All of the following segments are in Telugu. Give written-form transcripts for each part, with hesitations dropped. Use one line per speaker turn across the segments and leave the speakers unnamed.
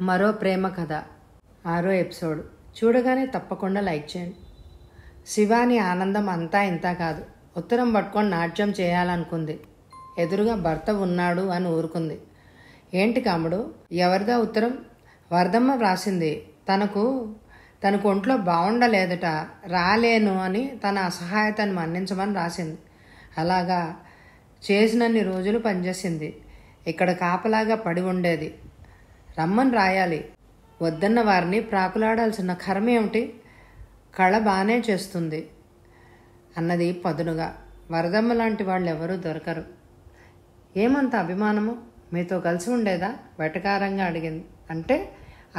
మరో ప్రేమ కథ 6వ ఎపిసోడ్. చూడగానే తప్పకుండా లైక్ చేయండి. శివాని ఆనందం అంతా ఇంతా కాదు. ఉత్తరం పట్టుకొని నాట్యం చేయాలనుకుంది. ఎదురుగా భర్త ఉన్నాడు అని ఊరుకుంది. ఏంటి కాముడు, ఎవరిదా ఉత్తరం? వరదమ్మ వ్రాసింది. తనకు ఒంట్లో బాగుండలేదట, రాలేను అని తన అసహాయతను మన్నించమని రాసింది. అలాగా చేసినన్ని రోజులు పనిచేసింది. ఇక్కడ కాపలాగా పడి ఉండేది. రమ్మని రాయాలి. వద్దన్న వారిని ప్రాకులాడాల్సిన కర్మ ఏమిటి? కళ బాగానే చేస్తుంది అన్నది పదునుగా. వరదమ్మ లాంటి వాళ్ళు ఎవరూ దొరకరు. ఏమంత అభిమానము? మీతో కలిసి ఉండేదా? వెటకారంగా అడిగింది. అంటే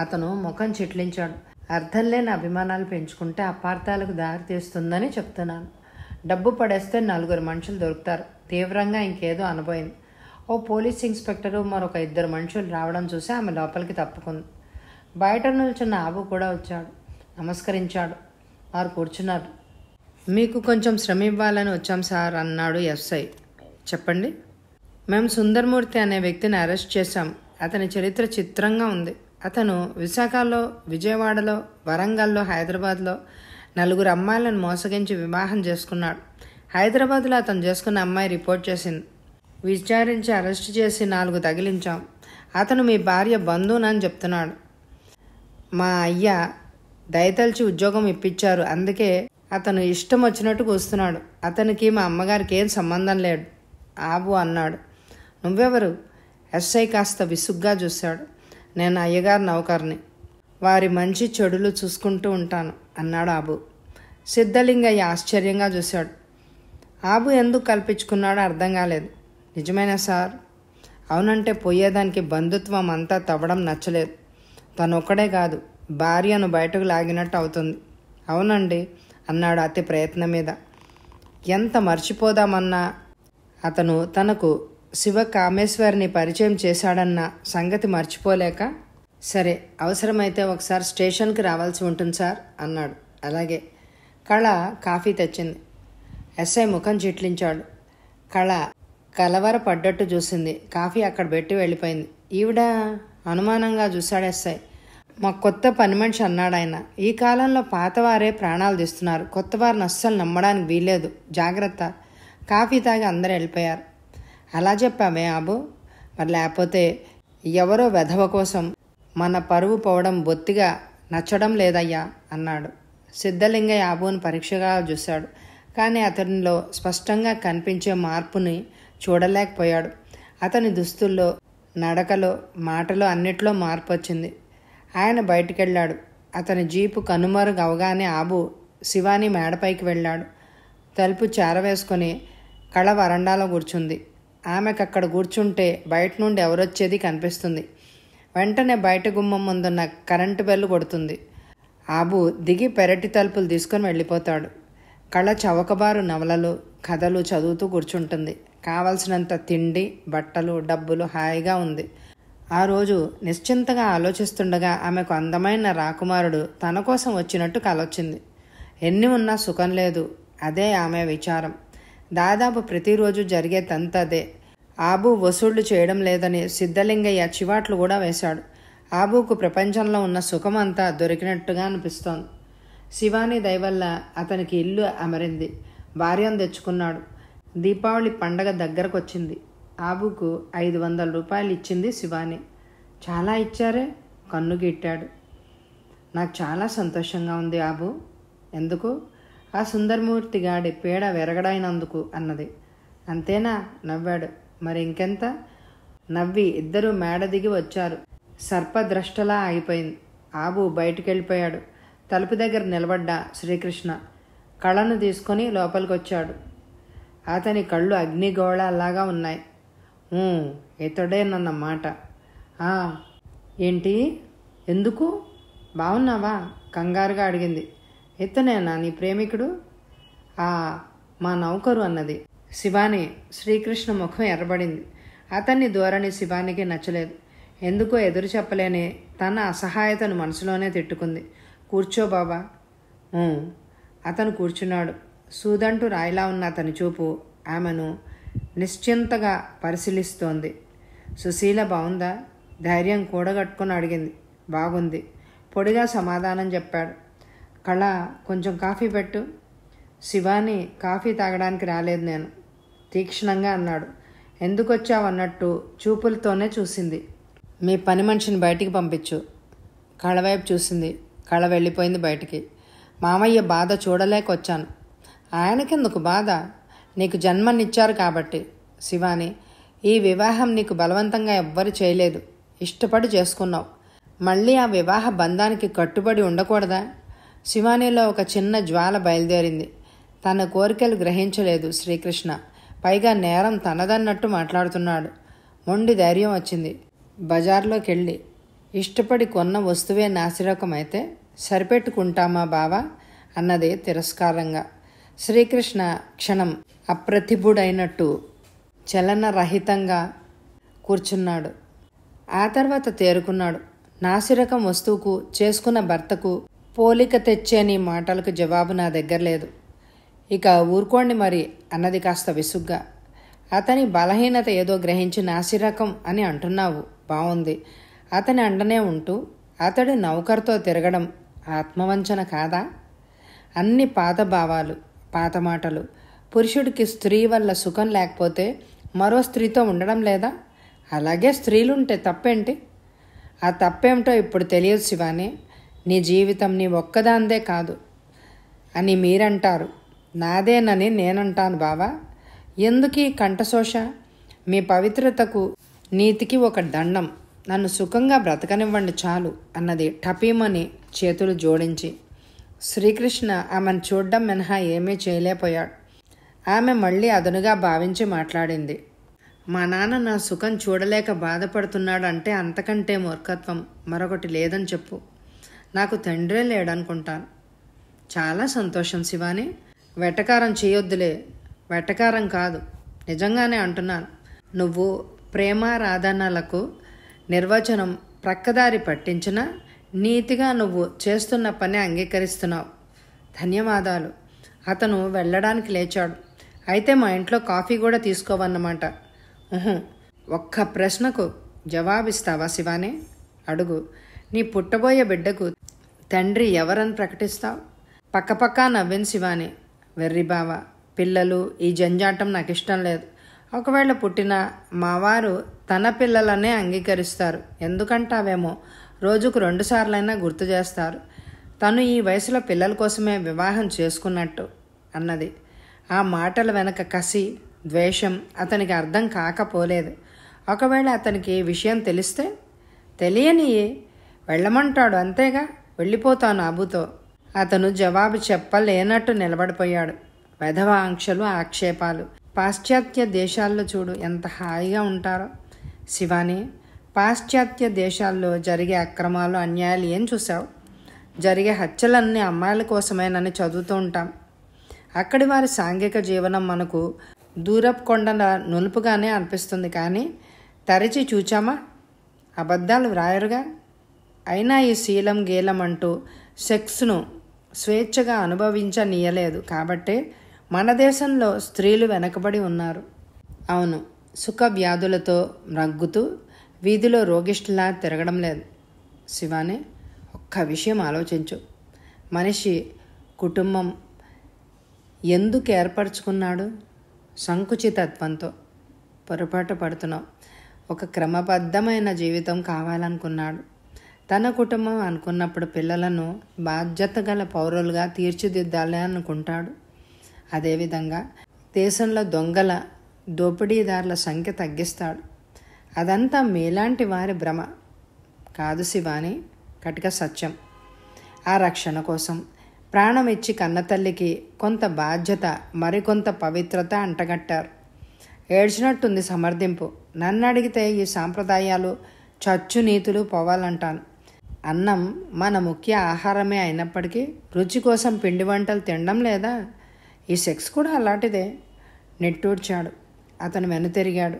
అతను ముఖం చిట్లించాడు. అర్థం లేని అభిమానాలు పెంచుకుంటే అపార్థాలకు దారి తీస్తుందని చెప్తున్నాను. డబ్బు పడేస్తే 4 మనుషులు దొరుకుతారు. తీవ్రంగా ఇంకేదో అనబోయింది. ఓ పోలీస్ ఇన్స్పెక్టరు మరొక 2 మనుషులు రావడం చూసి ఆమె లోపలికి తప్పుకుంది. బయట నిల్చున్న ఆబు కూడా వచ్చాడు. నమస్కరించాడు. వారు కూర్చున్నారు. మీకు కొంచెం శ్రమ ఇవ్వాలని వచ్చాం సార్ అన్నాడు ఎస్ఐ. చెప్పండి. మేము సుందర్మూర్తి అనే వ్యక్తిని అరెస్ట్ చేశాం. అతని చరిత్ర చిత్రంగా ఉంది. అతను విశాఖలో, విజయవాడలో, వరంగల్లో, హైదరాబాద్లో 4 అమ్మాయిలను మోసగించి వివాహం చేసుకున్నాడు. హైదరాబాద్లో అతను చేసుకున్న అమ్మాయి రిపోర్ట్ చేసింది. విచారించి అరెస్ట్ చేసి 4 తగిలించాం. అతను మీ భార్య బంధువునని చెప్తున్నాడు. మా అయ్య దయతలిచి ఉద్యోగం ఇప్పించారు. అందుకే అతను ఇష్టం వచ్చినట్టు కూస్తున్నాడు. అతనికి మా అమ్మగారికి ఏం సంబంధం లేడు ఆబు అన్నాడు. నువ్వెవరు? ఎస్ఐ కాస్త విసుగ్గా చూశాడు. నేను అయ్యగారు నౌకర్ని. వారి మంచి చెడులు చూసుకుంటూ ఉంటాను అన్నాడు ఆబు. సిద్ధలింగయ్య ఆశ్చర్యంగా చూశాడు. ఆబు ఎందుకు కల్పించుకున్నాడో అర్థం కాలేదు. నిజమేనా సార్? అవునంటే పోయేదానికి బంధుత్వం అంతా తవ్వడం నచ్చలేదు. తనొక్కడే కాదు, భార్యను బయటకు లాగినట్టు అవుతుంది. అవునండి అన్నాడు అతి ప్రయత్నం మీద. ఎంత మర్చిపోదామన్నా అతను తనకు శివ కామేశ్వరిని పరిచయం చేశాడన్న సంగతి మర్చిపోలేక, సరే అవసరమైతే ఒకసారి స్టేషన్కి రావాల్సి ఉంటుంది సార్ అన్నాడు. అలాగే. కళ కాఫీ తెచ్చింది. ఎస్ఐ ముఖం చిట్లించాడు. కళ కలవరపడ్డట్టు చూసింది. కాఫీ అక్కడ పెట్టి వెళ్ళిపోయింది. ఈవిడ అనుమానంగా చూశాడు ఎస్ఐ. మా కొత్త పని మనిషి అన్నాడు ఆయన. ఈ కాలంలో పాతవారే ప్రాణాలు తీస్తున్నారు. కొత్త వారిని అస్సలు నమ్మడానికి వీల్లేదు. జాగ్రత్త. కాఫీ తాగి అందరూ వెళ్ళిపోయారు. అలా చెప్పామే ఆబు? మరి లేకపోతే ఎవరో వెధవ కోసం మన పరువు పోవడం బొత్తిగా నచ్చడం లేదయ్యా అన్నాడు. సిద్ధలింగయ్య ఆబుని పరీక్షగా చూశాడు. కానీ అతనిలో స్పష్టంగా కనిపించే మార్పుని చూడలేకపోయాడు. అతని దుస్తుల్లో, నడకలో, మాటలో అన్నిట్లో మార్పు వచ్చింది. ఆయన బయటికెళ్ళాడు. అతని జీపు కనుమరుగు అవగానే ఆబు శివాని మేడపైకి వెళ్ళాడు. తలుపు చేరవేసుకొని కళ వరండాలో కూర్చుంది. ఆమెకు అక్కడ కూర్చుంటే బయట నుండి ఎవరొచ్చేది కనిపిస్తుంది. వెంటనే బయట గుమ్మం ముందున్న కరెంటు బెల్లు కొడుతుంది. ఆబు దిగి పెరటి తలుపులు తీసుకొని వెళ్ళిపోతాడు. కళ చవకబారు నవలలు, కథలు చదువుతూ కూర్చుంటుంది. కావలసినంత తిండి, బట్టలు, డబ్బులు హాయిగా ఉంది. ఆ రోజు నిశ్చింతగా ఆలోచిస్తుండగా ఆమెకు అందమైన రాకుమారుడు తన కోసం వచ్చినట్టు కలొచ్చింది. ఎన్ని ఉన్నా సుఖం లేదు. అదే ఆమె విచారం. దాదాపు ప్రతిరోజు జరిగే తంతదే. ఆబు వసూళ్లు చేయడం లేదని సిద్ధలింగయ్య చివాట్లు కూడా వేశాడు. ఆబుకు ప్రపంచంలో ఉన్న సుఖమంతా దొరికినట్టుగా అనిపిస్తోంది. శివాని దయవల్ల అతనికి ఇల్లు అమరింది. భార్యను తెచ్చుకున్నాడు. దీపావళి పండగ దగ్గరకు వచ్చింది. ఆబుకు 500 రూపాయలు ఇచ్చింది శివాని. చాలా ఇచ్చారే? కన్ను గిట్టాడు. నాకు చాలా సంతోషంగా ఉంది ఆబు. ఎందుకు? ఆ సుందరమూర్తి గాడి పీడ విరగడైనందుకు అన్నది. అంతేనా? నవ్వాడు. మరి ఇంకెంత? నవ్వి ఇద్దరూ మేడ దిగి వచ్చారు. సర్పద్రష్టలా ఆగిపోయింది. ఆబు బయటికి వెళ్ళిపోయాడు. తలుపు దగ్గర నిలబడ్డ శ్రీకృష్ణ కళను తీసుకొని లోపలికి వచ్చాడు. అతని కళ్ళు అగ్నిగోళాల్లాగా ఉన్నాయి. ఇతడేనన్నమాట. ఏంటి? ఎందుకు? బాగున్నావా? కంగారుగా అడిగింది. ఇతనేనా నీ ప్రేమికుడు? మా నౌకరు అన్నది శివాని. శ్రీకృష్ణ ముఖం ఎర్రబడింది. అతన్ని ధోరణి శివానికి నచ్చలేదు. ఎందుకో ఎదురు చెప్పలేని తన అసహాయతను మనసులోనే తిట్టుకుంది. కూర్చో బాబా. అతను కూర్చున్నాడు. సూదంటూ రాయిలా ఉన్న అతని చూపు ఆమెను నిశ్చింతగా పరిశీలిస్తోంది. సుశీల బాగుందా? ధైర్యం కూడగట్టుకుని అడిగింది. బాగుంది, పొడిగా సమాధానం చెప్పాడు. కళ, కొంచెం కాఫీ పెట్టు. శివాని, కాఫీ తాగడానికి రాలేదు నేను, తీక్షణంగా అన్నాడు. ఎందుకొచ్చావు అన్నట్టు చూపులతోనే చూసింది. మీ పని మనిషిని బయటికి పంపించు. కళ వైపు చూసింది. కళ వెళ్ళిపోయింది బయటికి. మామయ్య బాధ చూడలేకొచ్చాను. ఆయనకెందుకు బాధ? నీకు జన్మనిచ్చారు కాబట్టి. శివాని, ఈ వివాహం నీకు బలవంతంగా ఎవ్వరు చేయలేదు, ఇష్టపడి చేసుకున్నావు. మళ్ళీ ఆ వివాహ బంధానికి కట్టుబడి ఉండకూడదా? శివానీలో ఒక చిన్న జ్వాల బయలుదేరింది. తన కోరికలు గ్రహించలేదు శ్రీకృష్ణ. పైగా నేరం తనదన్నట్టు మాట్లాడుతున్నాడు. మొండి ధైర్యం వచ్చింది. బజార్లోకి వెళ్ళి ఇష్టపడి కొన్న వస్తువే నాసిరకమైతే సరిపెట్టుకుంటామా బావా అన్నది తిరస్కారంగా. శ్రీకృష్ణ క్షణం అప్రతిభుడైనట్టు చలనరహితంగా కూర్చున్నాడు. ఆ తర్వాత తేరుకున్నాడు. నాసిరకం వస్తువుకు, చేసుకున్న భర్తకు పోలిక తెచ్చే నీ మాటలకు జవాబు నా దగ్గర లేదు. ఇక ఊరుకోండి మరి అన్నది కాస్త విసుగ్గా. అతని బలహీనత ఏదో గ్రహించి నాసిరకం అని అంటున్నావు, బావుంది. అతని అండనే ఉంటూ అతడి నౌకర్తో తిరగడం ఆత్మవంచన కాదా? అన్ని పాత భావాలు, పాత మాటలు. పురుషుడికి స్త్రీ వల్ల సుఖం లేకపోతే మరో స్త్రీతో ఉండడం లేదా? అలాగే స్త్రీలుంటే తప్పేంటి? ఆ తప్పేమిటో ఇప్పుడు తెలియదు శివాని. నీ జీవితం నీ ఒక్కదాందే కాదు అని మీరంటారు, నాదేనని నేనంటాను బావా. ఎందుకీ కంఠశోష? మీ పవిత్రతకు, నీతికి ఒక దండం. నన్ను సుఖంగా బ్రతకనివ్వండి చాలు అన్నది టపీమని చేతులు జోడించి. శ్రీకృష్ణ ఆమెను చూడ్డం మినహా ఏమీ చేయలేకపోయాడు. ఆమె మళ్ళీ అదనుగా భావించి మాట్లాడింది. మా నాన్న నా సుఖం చూడలేక బాధపడుతున్నాడు అంటే అంతకంటే మూర్ఖత్వం మరొకటి లేదని చెప్పు. నాకు తండ్రే లేడనుకుంటాను. చాలా సంతోషం శివాని. వెటకారం చేయొద్దులే. వెటకారం కాదు, నిజంగానే అంటున్నాను. నువ్వు ప్రేమారాధనలకు నిర్వచనం ప్రక్కదారి పట్టించినా నీతిగా నువ్వు చేస్తున్న పని అంగీకరిస్తున్నావు. ధన్యవాదాలు. అతను వెళ్ళడానికి లేచాడు. అయితే మా ఇంట్లో కాఫీ కూడా తీసుకోవన్నమాట. ఒక్క ప్రశ్నకు జవాబిస్తావా శివాని? అడుగు. నీ పుట్టబోయే బిడ్డకు తండ్రి ఎవరని ప్రకటిస్తావు? పక్కపక్కా నవ్వింది శివాని. వెర్రిబావ, పిల్లలు, ఈ జంజాటం నాకు ఇష్టం లేదు. ఒకవేళ పుట్టినా మావారు తన పిల్లలనే అంగీకరిస్తారు. ఎందుకంటావేమో, రోజుకు 2 సార్లైనా గుర్తు చేస్తారు. తను ఈ వయసులో పిల్లల కోసమే వివాహం చేసుకున్నట్టు అన్నది. ఆ మాటల వెనక కసి, ద్వేషం అతనికి అర్థం కాకపోలేదు. ఒకవేళ అతనికి విషయం తెలిస్తే? తెలియనియే, వెళ్ళమంటాడు అంతేగా. వెళ్ళిపోతాను అబుతో. అతను జవాబు చెప్పలేనట్టు నిలబడిపోయాడు. వెధవ ఆంక్షలు, ఆక్షేపాలు. పాశ్చాత్య దేశాల్లో చూడు ఎంత హాయిగా ఉంటారో. శివాని, పాశ్చాత్య దేశాల్లో జరిగే అక్రమాలు, అన్యాయాలు ఏం చూసావు? జరిగే హత్యలన్నీ అమ్మాయిల కోసమేనని చదువుతూ ఉంటాం. అక్కడి వారి సాంఘిక జీవనం మనకు దూరపు కొండల నునుపుగానే అనిపిస్తుంది. కానీ తరిచి చూచామా? అబద్ధాలు వ్రాయరుగా. అయినా ఈ శీలం గీలం అంటూ సెక్స్ను స్వేచ్ఛగా అనుభవించనీయలేదు. కాబట్టే మన దేశంలో స్త్రీలు వెనకబడి ఉన్నారు. అవును, సుఖ వ్యాధులతో రగ్గుతూ వీధిలో రోగిష్టిలా తిరగడం లేదు. శివాని, ఒక్క విషయం ఆలోచించు. మనిషి కుటుంబం ఎందుకు ఏర్పరచుకున్నాడు? సంకుచితత్వంతో. పొరపాటు పడుతున్నావు. ఒక క్రమబద్ధమైన జీవితం కావాలనుకున్నాడు. తన కుటుంబం అనుకున్నప్పుడు పిల్లలను బాధ్యత గల పౌరులుగా తీర్చిదిద్దాలి అనుకుంటాడు. అదేవిధంగా దేశంలో దొంగల, దోపిడీదారుల సంఖ్య తగ్గిస్తాడు. అదంతా మీలాంటి వారి భ్రమ కాదు శివాని, కటిక సత్యం. ఆ రక్షణ కోసం ప్రాణం ఇచ్చి కన్నతల్లికి కొంత బాధ్యత, మరికొంత పవిత్రత అంటగట్టారు. ఏడ్చినట్టుంది సమర్థింపు. నన్ను అడిగితే ఈ సాంప్రదాయాలు, చచ్చు నీతులు పోవాలంటాను. అన్నం మన ముఖ్య ఆహారమే అయినప్పటికీ రుచి కోసం పిండి వంటలు తినడం లేదా? ఈ సెక్స్ కూడా అలాంటిదే. నెట్టూడ్చాడు. అతను వెనుతిరిగాడు.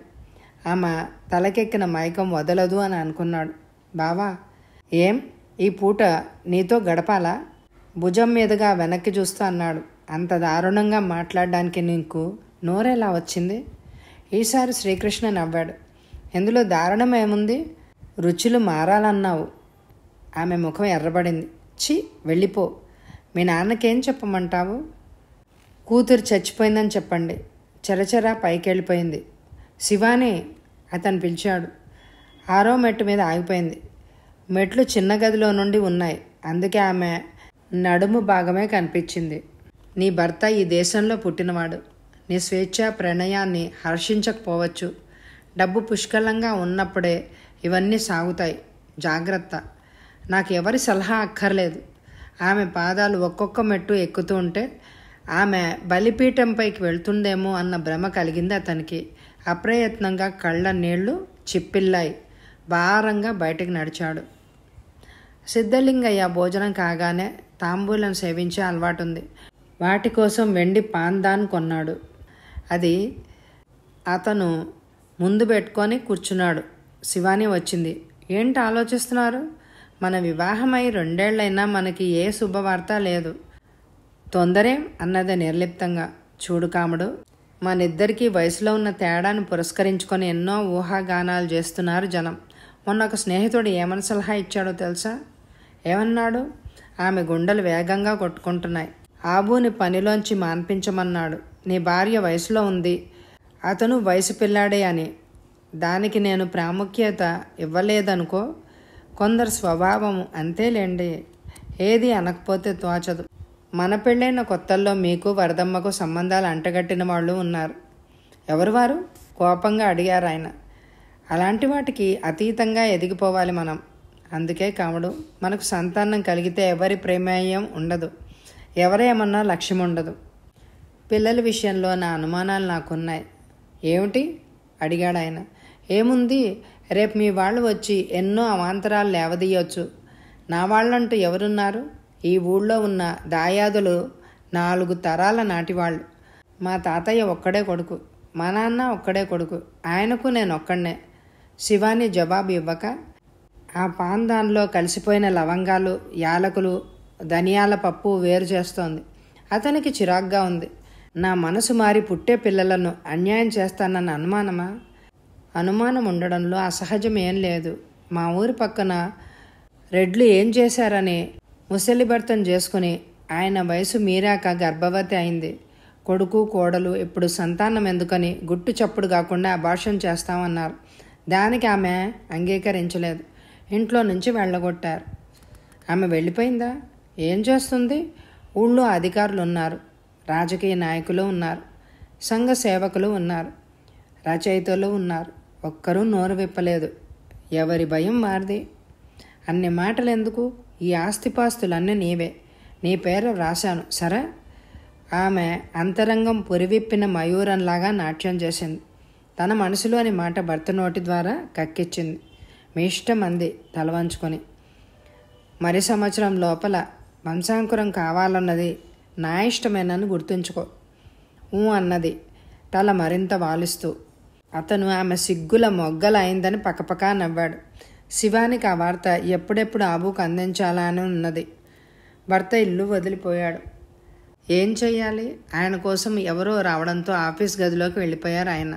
ఆమె తలకెక్కిన మైకం వదలదు అని అనుకున్నాడు. బావా, ఏం ఈ పూట నీతో గడపాలా? భుజం మీదుగా వెనక్కి చూస్తూ అన్నాడు. అంత దారుణంగా మాట్లాడడానికి నీకు నోరెలా వచ్చింది? ఈసారి శ్రీకృష్ణ నవ్వాడు. ఇందులో దారుణం ఏముంది? రుచులు మారాలన్నావు. ఆమె ముఖం ఎర్రబడింది. ఛీ, వెళ్ళిపో. మీ నాన్నకేం చెప్పమంటావు? కూతురు చచ్చిపోయిందని చెప్పండి. చెరచెర పైకి వెళ్ళిపోయింది. శివాని, అతను పిలిచాడు. 6వ మెట్టు మీద ఆగిపోయింది. మెట్లు చిన్న గదిలో నుండి ఉన్నాయి, అందుకే ఆమె నడుము భాగమే కనిపించింది. నీ భర్త ఈ దేశంలో పుట్టినవాడు. నీ స్వేచ్ఛ ప్రణయాన్ని హర్షించకపోవచ్చు. డబ్బు పుష్కలంగా ఉన్నప్పుడే ఇవన్నీ సాగుతాయి. జాగ్రత్త. నాకు ఎవరి సలహా అక్కర్లేదు. ఆమె పాదాలు ఒక్కొక్క మెట్టు ఎక్కుతూ ఉంటే ఆమె బలిపీఠంపైకి వెళ్తుందేమో అన్న భ్రమ కలిగింది అతనికి. అప్రయత్నంగా కళ్ళ నీళ్లు చిప్పిల్లాయి. భారంగా బయటకు నడిచాడు. సిద్ధలింగయ్య భోజనం కాగానే తాంబూలం సేవించే అలవాటుంది. వాటి కోసం వెండి పాందాన్ కొన్నాడు. అది అతను ముందు పెట్టుకొని కూర్చున్నాడు. శివాని వచ్చింది. ఏంటి ఆలోచిస్తున్నారు? మన వివాహమై 2 ఏళ్లైనా మనకి ఏ శుభవార్త లేదు. తొందరేం అన్నది నిర్లిప్తంగా. చూడు కాముడు, మనిద్దరికీ వయసులో ఉన్న తేడాను పురస్కరించుకొని ఎన్నో ఊహాగానాలు చేస్తున్నారు జనం. మొన్న ఒక స్నేహితుడు ఏమని సలహా ఇచ్చాడో తెలుసా? ఏమన్నాడు? ఆమె గుండెలు వేగంగా కొట్టుకుంటున్నాయి. ఆబూని పనిలోంచి మాన్పించమన్నాడు. నీ భార్య వయసులో ఉంది, అతను వయసు పిల్లాడే అని. దానికి నేను ప్రాముఖ్యత ఇవ్వలేదనుకో. కొందరు స్వభావం అంతేలేండి. ఏది అనకపోతే తోచదు. మన పెళ్ళైన కొత్తల్లో మీకు వరదమ్మకు సంబంధాలు అంటగట్టిన వాళ్ళు ఉన్నారు. ఎవరు వారు? కోపంగా అడిగారు ఆయన. అలాంటి వాటికి అతీతంగా ఎదిగిపోవాలి మనం. అందుకే కాముడు, మనకు సంతానం కలిగితే ఎవరి ప్రమేయం ఉండదు, ఎవరేమన్నా లక్ష్యం ఉండదు. పిల్లల విషయంలో నా అనుమానాలు నాకున్నాయి. ఏమిటి అడిగాడు ఆయన. ఏముంది, రేపు మీ వాళ్ళు వచ్చి ఎన్నో అవాంతరాలు లేవదీయొచ్చు. నా వాళ్ళంటూ ఎవరున్నారు? ఈ ఊళ్ళో ఉన్న దాయాదులు 4 తరాల నాటివాళ్ళు. మా తాతయ్య ఒక్కడే కొడుకు, మా నాన్న ఒక్కడే కొడుకు, ఆయనకు నేను ఒక్కడనే. శివాని జవాబు ఇవ్వక ఆ పాందాన్లో కలిసిపోయిన లవంగాలు, యాలకులు, ధనియాల పప్పు వేరు చేస్తోంది. అతనికి చిరాగ్గా ఉంది. నా మనసు మారి పుట్టే పిల్లలను అన్యాయం చేస్తానన్న అనుమానమా? అనుమానం ఉండడంలో అసహజం ఏం లేదు. మా ఊరి పక్కన రెడ్లు ఏం చేశారని ముసలి భర్తను చేసుకుని ఆయన వయసు మీరాక గర్భవతి అయింది. కొడుకు కోడలు ఇప్పుడు సంతానం ఎందుకని గుట్టు చప్పుడు కాకుండా అబార్షన్ చేస్తామన్నారు. దానికి ఆమె అంగీకరించలేదు. ఇంట్లో నుంచి వెళ్ళగొట్టారు. ఆమె వెళ్ళిపోయిందా? ఏం చేస్తుంది? ఊళ్ళో అధికారులు ఉన్నారు, రాజకీయ నాయకులు ఉన్నారు, సంఘ సేవకులు ఉన్నారు, రచయితలు ఉన్నారు. ఒక్కరూ నోరు విప్పలేదు. ఎవరి భయం వారిది. అన్ని మాటలు ఎందుకు? ఈ ఆస్తిపాస్తులన్నీ నీవే, నీ పేరు రాశాను సరే. ఆమె అంతరంగం పురివిప్పిన మయూరంలాగా నాట్యం చేసింది. తన మనసులోని మాట భర్త నోటి ద్వారా కక్కిచ్చింది. మీ ఇష్టం అంది తలవంచుకొని. మరి సంవత్సరం లోపల వంశాంకురం కావాలన్నది నా ఇష్టమేనని గుర్తుంచుకో అన్నది తల మరింత వాలిస్తూ. అతను ఆమె సిగ్గుల మొగ్గల అయిందని పకపకా నవ్వాడు. శివానికి ఆ వార్త ఎప్పుడెప్పుడు ఆబూకు అందించాలా అని ఉన్నది. భర్త ఇల్లు వదిలిపోయాడు. ఏం చెయ్యాలి? ఆయన కోసం ఎవరో రావడంతో ఆఫీస్ గదిలోకి వెళ్ళిపోయారు ఆయన.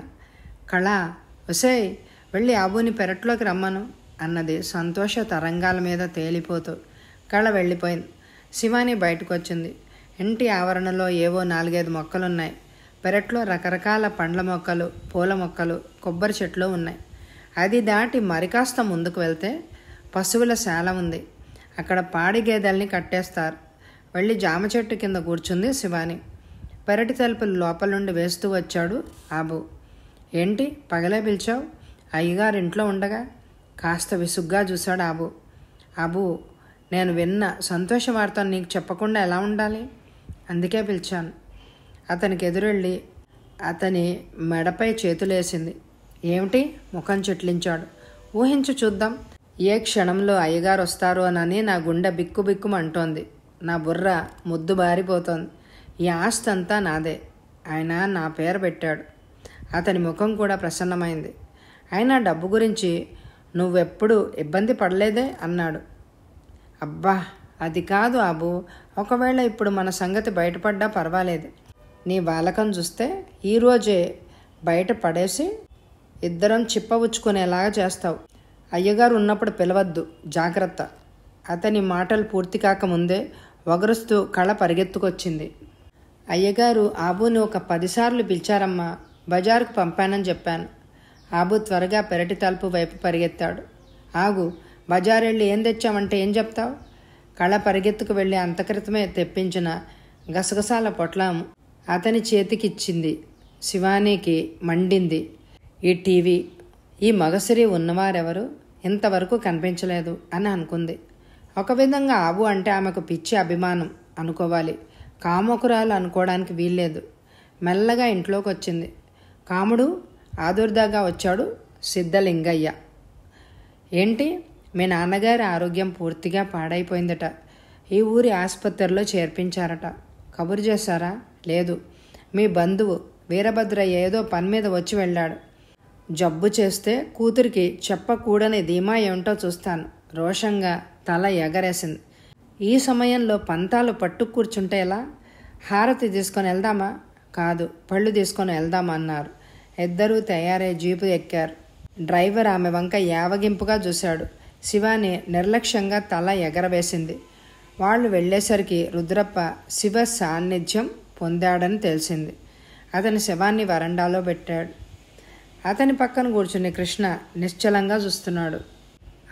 కళ, ఒసేయ్ వెళ్ళి ఆబూని పెరట్లోకి రమ్మను అన్నది సంతోష తరంగాల మీద తేలిపోతూ. కళ వెళ్ళిపోయింది. శివాని బయటకు వచ్చింది. ఇంటి ఆవరణలో ఏవో 4-5 మొక్కలున్నాయి. పెరట్లో రకరకాల పండ్ల మొక్కలు, పూల మొక్కలు, కొబ్బరి చెట్లు ఉన్నాయి. అది దాటి మరికాస్త ముందుకు వెళ్తే పశువుల శాల ఉంది. అక్కడ పాడి గేదెల్ని కట్టేస్తారు. వెళ్ళి జామ చెట్టు కింద కూర్చుంది శివాని. పెరటి తలుపులు లోపల నుండి వేస్తూ వచ్చాడు ఆబు. ఏంటి పగలే పిలిచావు? అయ్యగారు ఇంట్లో ఉండగా? కాస్త విసుగ్గా చూశాడు ఆబు. ఆబు, నేను విన్న సంతోష వార్తను నీకు చెప్పకుండా ఎలా ఉండాలి? అందుకే పిలిచాను. అతనికి ఎదురెళ్ళి అతని మెడపై చేతులేసింది. ఏమిటి? ముఖం చిట్లించాడు. ఊహించు చూద్దాం. ఏ క్షణంలో అయ్యగారు వస్తారో అని నా గుండె బిక్కు బిక్కుమంటోంది. నా బుర్ర ముద్దు బారిపోతోంది. ఈ ఆస్తి అంతా నాదే. ఆయన నా పేరు పెట్టాడు. అతని ముఖం కూడా ప్రసన్నమైంది. అయినా డబ్బు గురించి నువ్వెప్పుడు ఇబ్బంది పడలేదే అన్నాడు. అబ్బా, అది కాదు ఆబు. ఒకవేళ ఇప్పుడు మన సంగతి బయటపడ్డా పర్వాలేదు. నీ వాలకం చూస్తే ఈరోజే బయట పడేసి ఇద్దరం చిప్పవుచ్చుకునేలాగా చేస్తావు. అయ్యగారు ఉన్నప్పుడు పిలవద్దు, జాగ్రత్త. అతని మాటలు పూర్తి కాకముందే వగరుస్తూ కళ పరిగెత్తుకొచ్చింది. అయ్యగారు ఆబుని ఒక 10 సార్లు పిలిచారమ్మా, బజారుకు పంపానని చెప్పాను. ఆబు త్వరగా పెరటి తలుపు వైపు పరిగెత్తాడు. ఆగు, బజారెళ్ళి ఏం తెచ్చామంటే ఏం చెప్తావు? కళ పరిగెత్తుకు వెళ్ళి అంతక్రితమే తెప్పించిన గసగసాల పొట్లం అతని చేతికిచ్చింది. శివానీకి మండింది. ఈ టీవీ, ఈ మగసిరి ఉన్నవారెవరు? ఇంతవరకు కనిపించలేదు అని అనుకుంది. ఒక విధంగా ఆబు అంటే ఆమెకు పిచ్చి అభిమానం అనుకోవాలి, కామకురాలు అనుకోవడానికి వీల్లేదు. మెల్లగా ఇంట్లోకి వచ్చింది. కాముడు ఆదుర్దాగా వచ్చాడు సిద్ధలింగయ్య. ఏంటి, మీ నాన్నగారి ఆరోగ్యం పూర్తిగా పాడైపోయిందట. ఈ ఊరి ఆసుపత్రిలో చేర్పించారట. కబురు చేశారా? లేదు. మీ బంధువు వీరభద్రయ్య ఏదో పని మీద వచ్చి వెళ్ళాడు. జబ్బు చేస్తే కూతురికి చెప్పకూడని ధీమా ఏమిటో చూస్తాను. రోషంగా తల ఎగరేసింది. ఈ సమయంలో పంతాలు పట్టు కూర్చుంటే ఎలా? హారతి తీసుకొని వెళ్దామా? కాదు, పళ్ళు తీసుకొని వెళ్దామా అన్నారు. ఇద్దరూ తయారై జీపు ఎక్కారు. డ్రైవర్ ఆమె వంక యావగింపుగా చూశాడు. శివాని నిర్లక్ష్యంగా తల ఎగరవేసింది. వాళ్ళు వెళ్ళేసరికి రుద్రప్ప శివ సాన్నిధ్యం పొందాడని తెలిసింది. అతని శవాన్ని వరండాలో పెట్టాడు. అతని పక్కన కూర్చుని కృష్ణ నిశ్చలంగా చూస్తున్నాడు.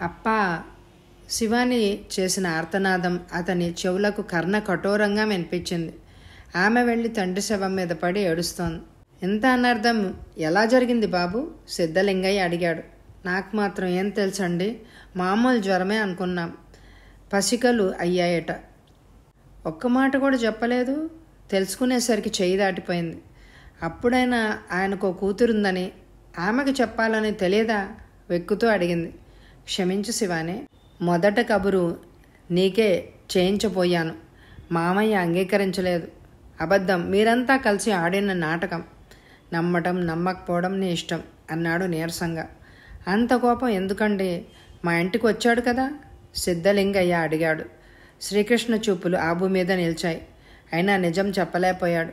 అప్పా! శివాని చేసిన ఆర్తనాదం అతని చెవులకు కర్ణ కఠోరంగా వినిపించింది. ఆమె వెళ్ళి తండ్రి శవం మీద పడి ఏడుస్తోంది. ఇంత అనర్థం ఎలా జరిగింది బాబు? సిద్ధలింగయ్య అడిగాడు. నాకు మాత్రం ఏం తెలుసండి, మామూలు జ్వరమే అనుకున్నాం. పసికలు అయ్యాయట. ఒక్క మాట కూడా చెప్పలేదు. తెలుసుకునేసరికి చెయ్యి దాటిపోయింది. అప్పుడైనా ఆయనకు కూతురుందని ఆమెకు చెప్పాలని తెలియదా? వెక్కుతూ అడిగింది. క్షమించు శివానే, మొదట కబురు నీకే చేయించబోయాను. మామయ్య అంగీకరించలేదు. అబద్ధం, మీరంతా కలిసి ఆడిన నాటకం. నమ్మటం నమ్మకపోవడం నీ ఇష్టం అన్నాడు నీరసంగా. అంత కోపం ఎందుకండి? మా ఇంటికి వచ్చాడు కదా? సిద్ధలింగయ్య అడిగాడు. శ్రీకృష్ణ చూపులు ఆబు మీద నిలిచాయి. అయినా నిజం చెప్పలేకపోయాడు.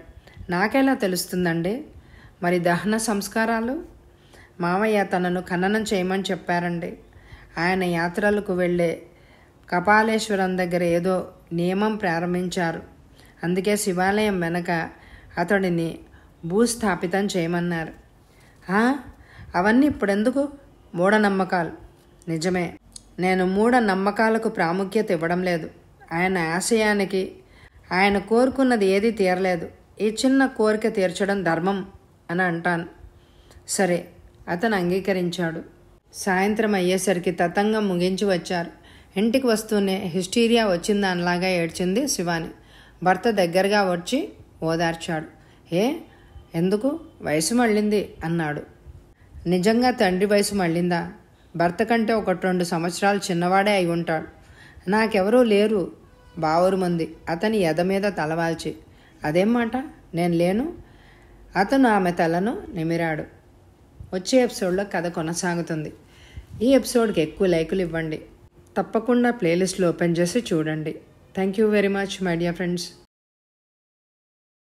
నాకెలా తెలుస్తుందండి? మరి దహన సంస్కారాలు? మామయ్య తనను ఖననం చేయమని చెప్పారండి. ఆయన యాత్రలకు వెళ్ళే కపాలేశ్వరం దగ్గర ఏదో నియమం ప్రారంభించారు. అందుకే శివాలయం వెనక అతడిని భూస్థాపితం చేయమన్నారు. అవన్నీ ఇప్పుడెందుకు? మూఢనమ్మకాలు. నిజమే, నేను మూఢనమ్మకాలకు ప్రాముఖ్యత ఇవ్వడం లేదు. ఆయన ఆశయానికి ఆయన కోరుకున్నది ఏదీ తీరలేదు. ఈ చిన్న కోరిక తీర్చడం ధర్మం అని అంటాను. సరే, అతను అంగీకరించాడు. సాయంత్రం అయ్యేసరికి తతంగం ముగించి వచ్చారు. ఇంటికి వస్తూనే హిస్టీరియా వచ్చిందానిలాగా ఏడ్చింది శివాని. భర్త దగ్గరగా వచ్చి ఓదార్చాడు. ఎందుకు? వయసు మళ్ళింది అన్నాడు. నిజంగా తండ్రి వయసు మళ్ళిందా? భర్త కంటే 1-2 సంవత్సరాలు చిన్నవాడే అయి ఉంటాడు. నాకెవరూ లేరు బావురుమంది అతని ఎద మీద తలవాల్చి. అదేం మాట? నేను లేను? అతను ఆమె తలను నిమిరాడు. వచ్చే ఎపిసోడ్లో కథ కొనసాగుతుంది. ఈ ఎపిసోడ్కి ఎక్కువ లైకులు ఇవ్వండి. తప్పకుండా ప్లేలిస్ట్లో ఓపెన్ చేసి చూడండి. Thank you very much my dear friends.